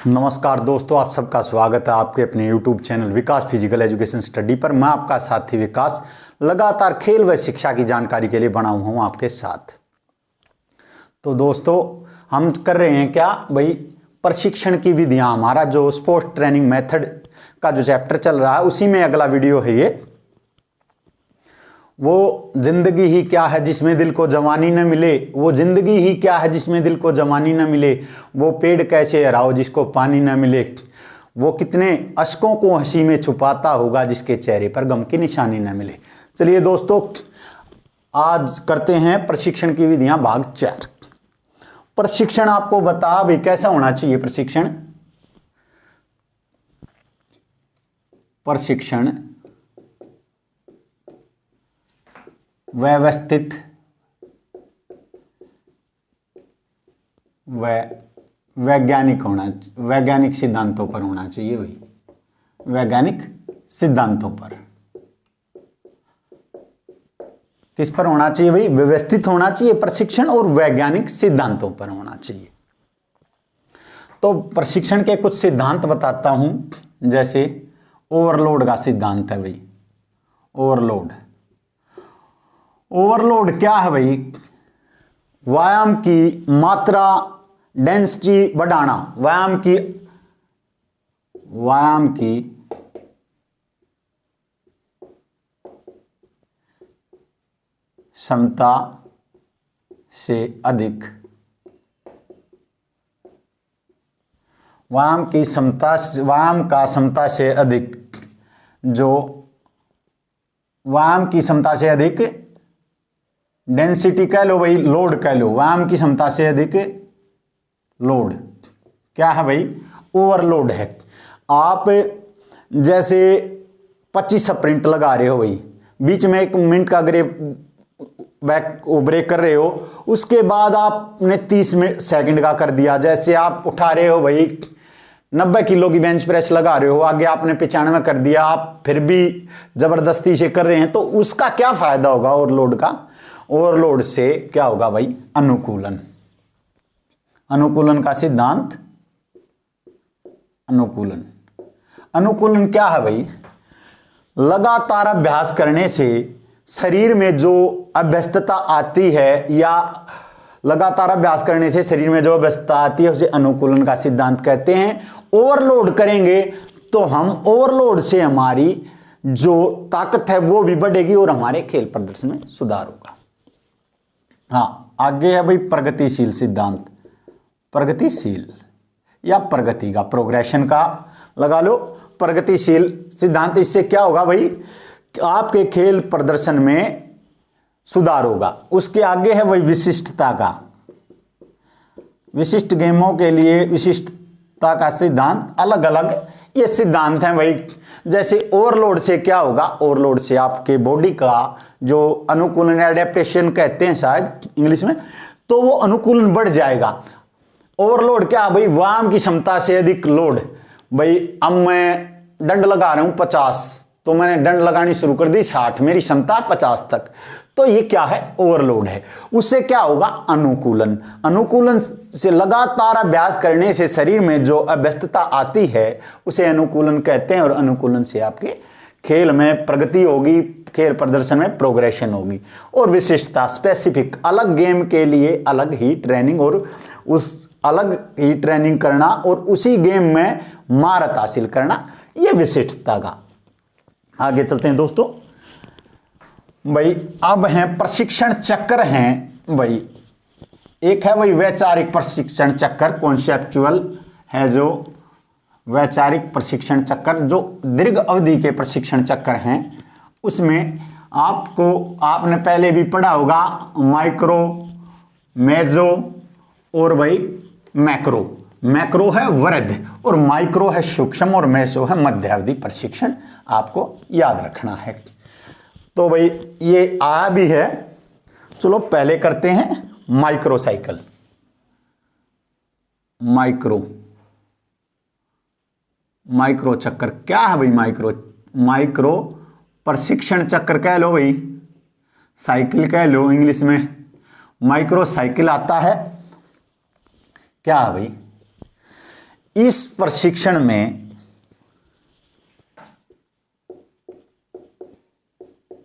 नमस्कार दोस्तों, आप सबका स्वागत है आपके अपने YouTube चैनल विकास फिजिकल एजुकेशन स्टडी पर। मैं आपका साथी विकास लगातार खेल व शिक्षा की जानकारी के लिए बना हुआ हूँ आपके साथ। तो दोस्तों, हम कर रहे हैं क्या भाई, प्रशिक्षण की विधियाँ। हमारा जो स्पोर्ट्स ट्रेनिंग मेथड का जो चैप्टर चल रहा है उसी में अगला वीडियो है ये। वो जिंदगी ही क्या है जिसमें दिल को जवानी न मिले, वो जिंदगी ही क्या है जिसमें दिल को जवानी न मिले, वो पेड़ कैसे हराओ जिसको पानी न मिले, वो कितने अश्कों को हंसी में छुपाता होगा जिसके चेहरे पर गम की निशानी न मिले। चलिए दोस्तों, आज करते हैं प्रशिक्षण की विधियां भाग 4। प्रशिक्षण आपको बता भाई कैसा होना चाहिए। प्रशिक्षण व्यवस्थित व वैज्ञानिक सिद्धांतों पर होना चाहिए भाई, वैज्ञानिक सिद्धांतों पर। किस पर होना चाहिए भाई? व्यवस्थित होना चाहिए प्रशिक्षण और वैज्ञानिक सिद्धांतों पर होना चाहिए। तो प्रशिक्षण के कुछ सिद्धांत बताता हूं, जैसे ओवरलोड का सिद्धांत है भाई। ओवरलोड क्या है भाई? व्यायाम की मात्रा, डेंसिटी बढ़ाना, व्यायाम की क्षमता से अधिक, व्यायाम का क्षमता से अधिक, जो व्यायाम की क्षमता से अधिक डेंसिटी कह लो भाई, लोड कह लो, व्यायाम की क्षमता से अधिक लोड क्या है भाई? ओवरलोड है। आप जैसे 25 स्प्रिंट लगा रहे हो भाई, बीच में 1 मिनट का अगर ब्रेक कर रहे हो, उसके बाद आपने 30 सेकंड का कर दिया। जैसे आप उठा रहे हो भाई 90 किलो की बेंच प्रेस लगा रहे हो, आगे आपने 95 कर दिया, आप फिर भी जबरदस्ती से कर रहे हैं, तो उसका क्या फायदा होगा ओवरलोड का? ओवरलोड से क्या होगा भाई? अनुकूलन का सिद्धांत। अनुकूलन क्या है भाई? लगातार अभ्यास करने से शरीर में जो अभ्यस्तता आती है, या लगातार अभ्यास करने से शरीर में जो अभ्यस्तता आती है उसे अनुकूलन का सिद्धांत कहते हैं। ओवरलोड करेंगे तो हम ओवरलोड से हमारी जो ताकत है वो भी बढ़ेगी और हमारे खेल प्रदर्शन में सुधार होगा। हाँ, आगे है भाई प्रगतिशील सिद्धांत। प्रगतिशील या प्रगति का, प्रोग्रेशन का लगा लो, प्रगतिशील सिद्धांत। इससे क्या होगा भाई? आपके खेल प्रदर्शन में सुधार होगा। उसके आगे है भाई विशिष्टता का। विशिष्ट गेमों के लिए विशिष्टता का सिद्धांत, अलग अलग ये सिद्धांत हैं भाई। जैसे ओवरलोड से क्या होगा? ओवरलोड से आपके बॉडी का जो अनुकूलन, एडेप्टेशन कहते हैं शायद इंग्लिश में, तो वो अनुकूलन बढ़ जाएगा। ओवरलोड क्या भाई? व्यायाम की क्षमता से अधिक लोड। भाई अब मैं डंड लगा रहा हूं 50, तो मैंने डंड लगानी शुरू कर दी 60, मेरी क्षमता 50 तक, तो ये क्या है? ओवरलोड है। उससे क्या होगा? अनुकूलन से लगातार अभ्यास करने से शरीर में जो अभ्यस्तता आती है उसे अनुकूलन कहते हैं, और अनुकूलन से आपके खेल में प्रगति होगी, खेल प्रदर्शन में प्रोग्रेशन होगी। और विशिष्टता, स्पेसिफिक, अलग गेम के लिए अलग ही ट्रेनिंग, और उस अलग ही ट्रेनिंग करना और उसी गेम में महारत हासिल करना, यह विशिष्टता का। आगे चलते हैं दोस्तों भाई। अब हैं प्रशिक्षण चक्र हैं भाई। एक है भाई वैचारिक प्रशिक्षण चक्र, कॉन्सेप्चुअल है जो वैचारिक प्रशिक्षण चक्र, जो दीर्घ अवधि के प्रशिक्षण चक्र हैं। उसमें आपने पहले भी पढ़ा होगा माइक्रो, मेजो और भाई मैक्रो। मैक्रो है वृद्ध और माइक्रो है सूक्ष्म और मेसो है मध्यावधि प्रशिक्षण, आपको याद रखना है। तो भाई ये आया भी है। चलो पहले करते हैं माइक्रो साइकिल। माइक्रो चक्कर क्या है भाई? माइक्रो प्रशिक्षण चक्र कह लो भाई, साइकिल कह लो इंग्लिश में। माइक्रो साइकिल आता है क्या है भाई? इस प्रशिक्षण में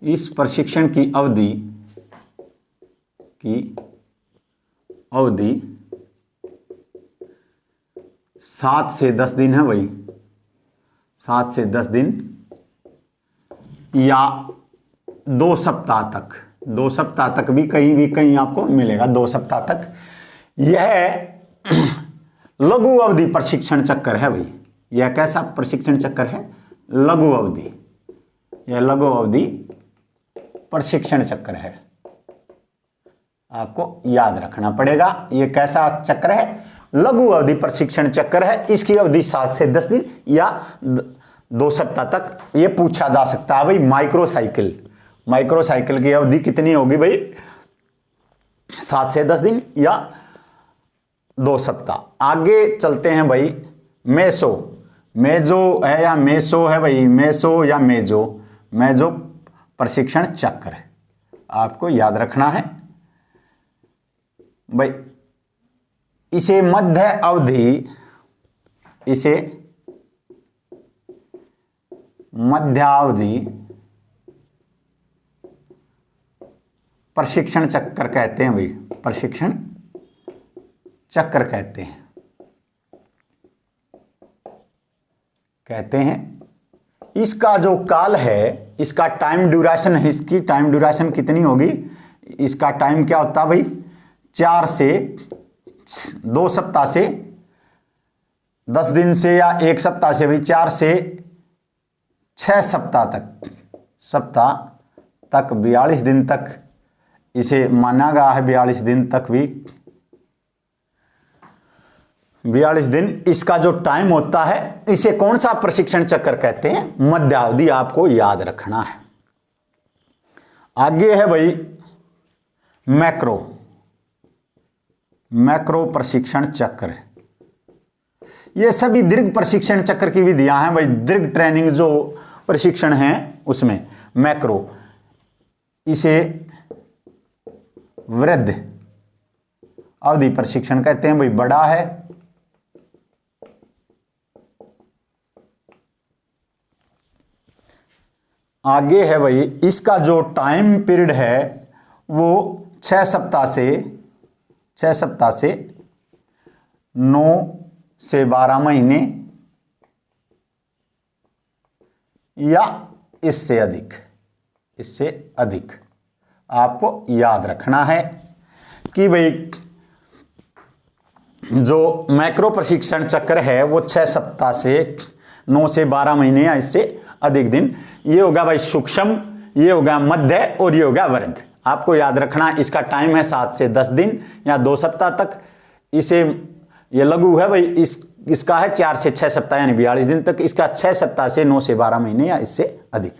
इस प्रशिक्षण की अवधि 7 से 10 दिन है भाई, 7 से 10 दिन या 2 सप्ताह तक, 2 सप्ताह तक भी कहीं आपको मिलेगा, 2 सप्ताह तक। यह लघु अवधि प्रशिक्षण चक्कर है भाई। यह कैसा प्रशिक्षण चक्कर है? लघु अवधि। यह लघु अवधि प्रशिक्षण चक्र है, आपको याद रखना पड़ेगा। यह कैसा चक्र है? लघु अवधि प्रशिक्षण चक्र है। इसकी अवधि 7 से 10 दिन या 2 सप्ताह तक यह पूछा जा सकता है भाई। माइक्रो साइकिल की अवधि कितनी होगी भाई? 7 से 10 दिन या 2 सप्ताह। आगे चलते हैं भाई। मेजो है या मेसो है भाई, मेसो या मेजो प्रशिक्षण चक्र है, आपको याद रखना है भाई। इसे मध्यावधि प्रशिक्षण चक्र कहते हैं भाई, प्रशिक्षण चक्र कहते हैं। इसका जो काल है, इसका टाइम ड्यूरेशन है, इसकी टाइम ड्यूरेशन कितनी होगी? इसका टाइम क्या होता है भाई? 2 सप्ताह से 10 दिन से या 1 सप्ताह से भाई 4 से 6 सप्ताह तक 42 दिन तक इसे माना गया है। 42 दिन तक भी 42 दिन इसका जो टाइम होता है, इसे कौन सा प्रशिक्षण चक्र कहते हैं? मध्यावधि, आपको याद रखना है। आगे है भाई मैक्रो प्रशिक्षण चक्र। ये सभी दीर्घ प्रशिक्षण चक्र की विधियां हैं भाई। दीर्घ ट्रेनिंग जो प्रशिक्षण है उसमें मैक्रो, इसे वृद्ध अवधि प्रशिक्षण कहते हैं भाई। बड़ा है आगे है भाई, इसका जो टाइम पीरियड है वो 6 सप्ताह से 9 से 12 महीने या इससे अधिक आपको याद रखना है कि भाई जो मैक्रो प्रशिक्षण चक्र है वो 6 सप्ताह से 9 से 12 महीने या इससे अधिक दिन। ये होगा भाई सूक्ष्म, ये होगा मध्य और ये होगा वृद्ध। आपको याद रखना, इसका टाइम है 7 से 10 दिन या 2 सप्ताह तक। इसे ये लघु है भाई, इसका है 4 से 6 सप्ताह यानी 42 दिन तक। इसका 6 सप्ताह से 9 से 12 महीने या इससे अधिक।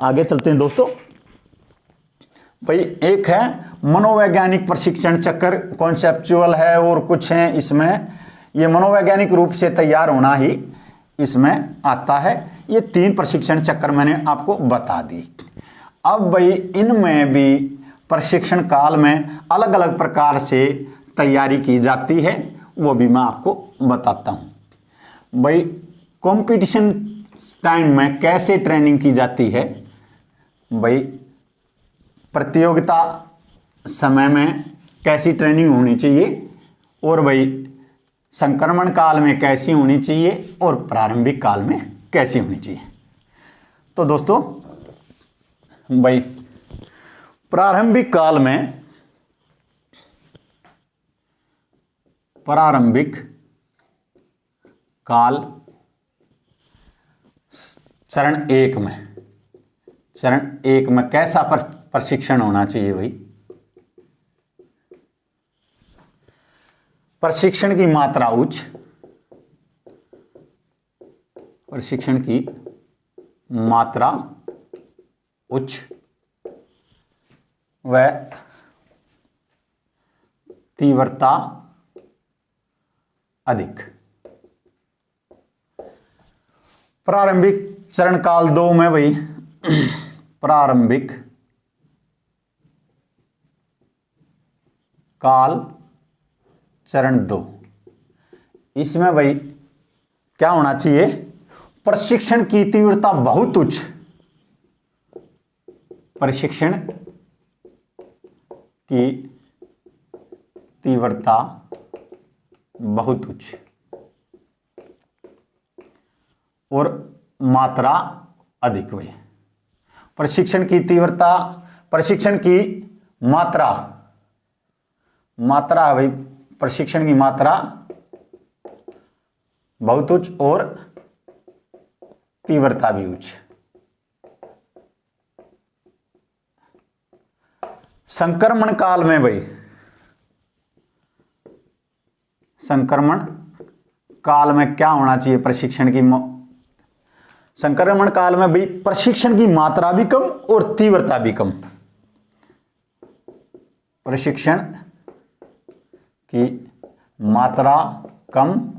आगे चलते हैं दोस्तों भाई। एक है मनोवैज्ञानिक प्रशिक्षण चक्र, कॉन्सेप्चुअल है और कुछ है इसमें। ये मनोवैज्ञानिक रूप से तैयार होना ही इसमें आता है। ये 3 प्रशिक्षण चक्र मैंने आपको बता दी। अब भाई इनमें भी प्रशिक्षण काल में अलग अलग प्रकार से तैयारी की जाती है, वो भी मैं आपको बताता हूँ भाई। कंपटीशन टाइम में कैसे ट्रेनिंग की जाती है भाई? प्रतियोगिता समय में कैसी ट्रेनिंग होनी चाहिए, और भाई संक्रमण काल में कैसी होनी चाहिए, और प्रारंभिक काल में कैसी होनी चाहिए। तो दोस्तों भाई प्रारंभिक काल चरण 1 में कैसा प्रशिक्षण होना चाहिए भाई? प्रशिक्षण की मात्रा उच्च, व तीव्रता अधिक। प्रारंभिक चरण काल 2 में भाई प्रारंभिक काल चरण 2, इसमें भाई क्या होना चाहिए? प्रशिक्षण की तीव्रता बहुत उच्च, प्रशिक्षण की तीव्रता बहुत उच्च और मात्रा अधिक हुई। प्रशिक्षण की तीव्रता, प्रशिक्षण की मात्रा, मात्रा भाई, प्रशिक्षण की मात्रा बहुत उच्च और तीव्रता भी उच्च। संक्रमण काल में भाई, संक्रमण काल में क्या होना चाहिए? प्रशिक्षण की संक्रमण काल में भाई प्रशिक्षण की मात्रा भी कम और तीव्रता भी कम। प्रशिक्षण की मात्रा कम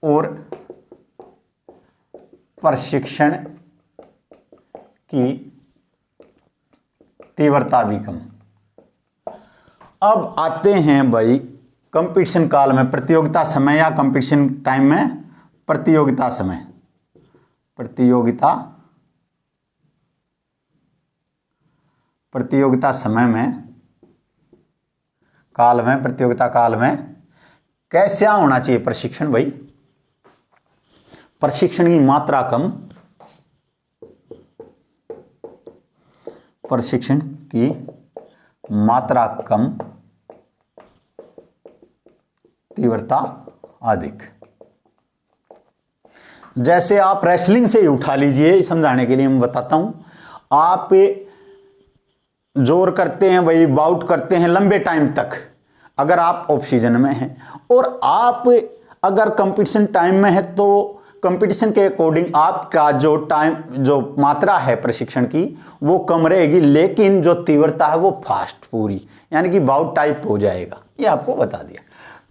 और प्रशिक्षण की तीव्रता भी कम। अब आते हैं भाई कंपटीशन काल में, प्रतियोगिता समय या कंपटीशन टाइम में, प्रतियोगिता समय, प्रतियोगिता समय में, काल में, प्रतियोगिता काल में कैसा होना चाहिए प्रशिक्षण भाई? प्रशिक्षण की मात्रा कम, प्रशिक्षण की मात्रा कम, तीव्रता अधिक। जैसे आप रेसलिंग से ही उठा लीजिए, समझाने के लिए मैं बताता हूं। आप जोर करते हैं वही, बाउट करते हैं लंबे टाइम तक, अगर आप ऑफ सीजन में हैं, और आप अगर कंपटीशन टाइम में है तो कंपटीशन के अकॉर्डिंग आपका जो टाइम, जो मात्रा है प्रशिक्षण की वो कम रहेगी, लेकिन जो तीव्रता है वो फास्ट पूरी, यानी कि बाउट टाइप हो जाएगा। ये आपको बता दिया।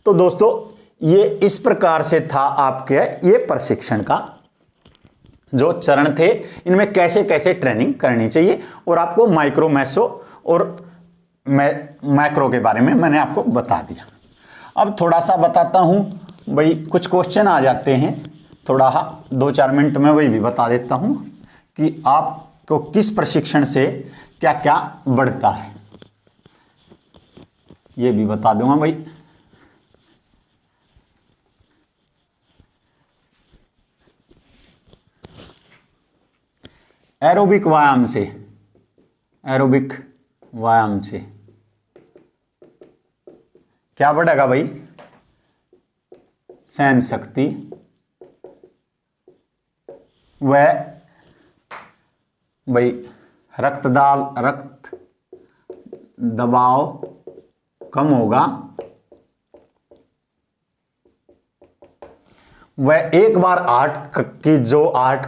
तो दोस्तों ये इस प्रकार से था आपके ये प्रशिक्षण का जो चरण थे, इनमें कैसे कैसे ट्रेनिंग करनी चाहिए, और आपको माइक्रो, मेसो और मैक्रो के बारे में मैंने आपको बता दिया। अब थोड़ा सा बताता हूं भाई, कुछ क्वेश्चन आ जाते हैं, थोड़ा 2-4 मिनट में वही भी बता देता हूं कि आपको किस प्रशिक्षण से क्या क्या बढ़ता है, ये भी बता दूंगा भाई। एरोबिक व्यायाम से, एरोबिक व्यायाम से क्या बढ़ेगा भाई? सहन शक्ति व भाई रक्त दबाव कम होगा, वह एक बार हार्ट की जो हार्ट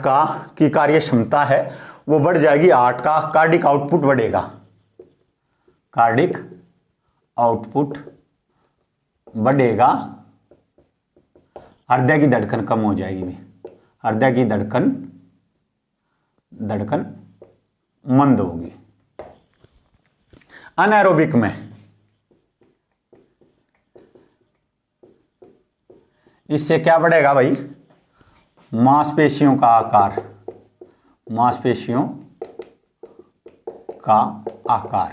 की कार्य क्षमता है वो बढ़ जाएगी, हार्ट का कार्डिक आउटपुट बढ़ेगा, कार्डिक आउटपुट बढ़ेगा, हृदय की धड़कन कम हो जाएगी, हृदय की धड़कन मंद होगी। अनएरोबिक में इससे क्या बढ़ेगा भाई? मांसपेशियों का आकार, मांसपेशियों का आकार,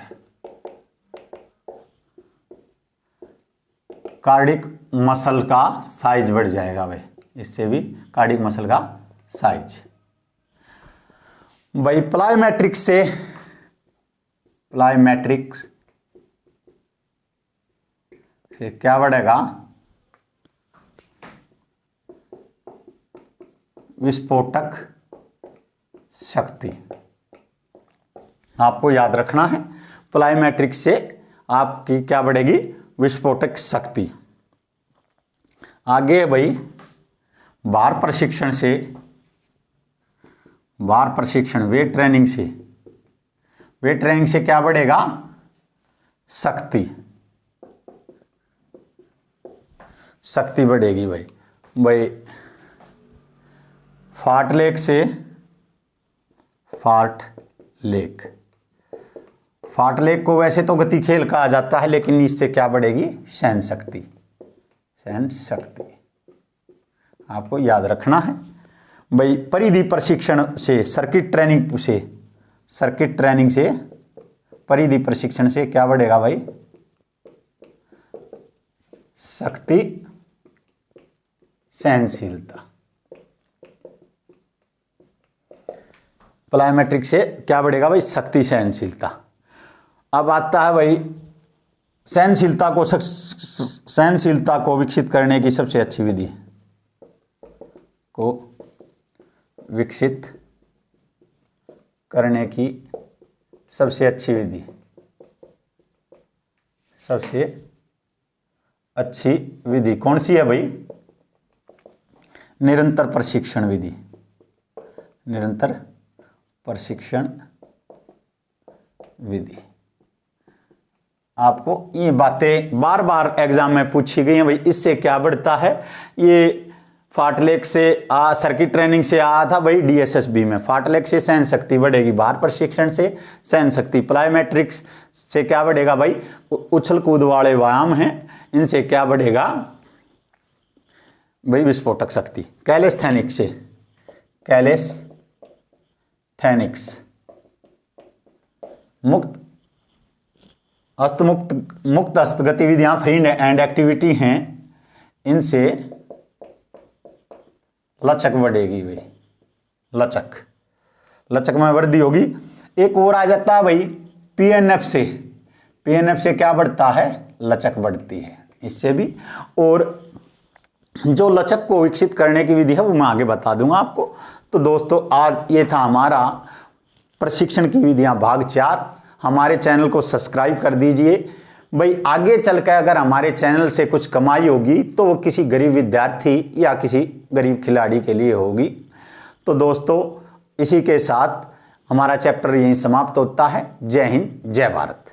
कार्डिक मसल का साइज बढ़ जाएगा भाई, इससे भी कार्डिक मसल का साइज भाई। प्लायोमेट्रिक्स से, प्लायोमेट्रिक्स से क्या बढ़ेगा? विस्फोटक शक्ति। आपको याद रखना है, प्लायोमेट्रिक्स से आपकी क्या बढ़ेगी? विस्फोटक शक्ति। आगे भाई भार प्रशिक्षण से, भार प्रशिक्षण, वेट ट्रेनिंग से, वेट ट्रेनिंग से क्या बढ़ेगा? शक्ति, शक्ति बढ़ेगी भाई। फार्टलेग से, फार्टलेग, फार्टलेग को वैसे तो गति खेल कहा जाता है, लेकिन इससे क्या बढ़ेगी? सहन शक्ति, सहन शक्ति। आपको याद रखना है भाई। परिधि प्रशिक्षण से सर्किट ट्रेनिंग से, सर्किट ट्रेनिंग से, परिधि प्रशिक्षण से क्या बढ़ेगा भाई? शक्ति सहनशीलता। प्लायोमेट्रिक से क्या बढ़ेगा भाई? शक्ति सहनशीलता। अब आता है भाई सहनशीलता को विकसित करने की सबसे अच्छी विधि, को विकसित करने की सबसे अच्छी विधि, सबसे अच्छी विधि कौन सी है भाई? निरंतर प्रशिक्षण विधि। निरंतर प्रशिक्षण विधि। आपको ये बातें बार बार एग्जाम में पूछी गई हैं भाई। इससे क्या बढ़ता है? ये फाटलेक से सर्किट ट्रेनिंग से आया था भाई डीएसएसबी में। फाटलेक से सहन शक्ति बढ़ेगी, बाहर प्रशिक्षण से सहन शक्ति। प्लायोमेट्रिक्स से क्या बढ़ेगा भाई? उछल कूद वाले व्यायाम हैं, इनसे क्या बढ़ेगा भाई? विस्फोटक शक्ति। कैलेस्थेनिक्स से, कैलेस्थेनिक्स मुक्त हस्त गतिविधियां, फ्री एंड एक्टिविटी हैं, इनसे लचक बढ़ेगी भाई। लचक में वृद्धि होगी। एक और आ जाता है भाई पीएनएफ से। पीएनएफ से क्या बढ़ता है? लचक बढ़ती है इससे भी। और जो लचक को विकसित करने की विधि है वो मैं आगे बता दूंगा आपको। तो दोस्तों आज ये था हमारा प्रशिक्षण की विधियां भाग 4। हमारे चैनल को सब्सक्राइब कर दीजिए भाई। आगे चलकर अगर हमारे चैनल से कुछ कमाई होगी तो वो किसी गरीब विद्यार्थी या किसी गरीब खिलाड़ी के लिए होगी। तो दोस्तों इसी के साथ हमारा चैप्टर यहीं समाप्त होता है। जय हिंद, जय भारत।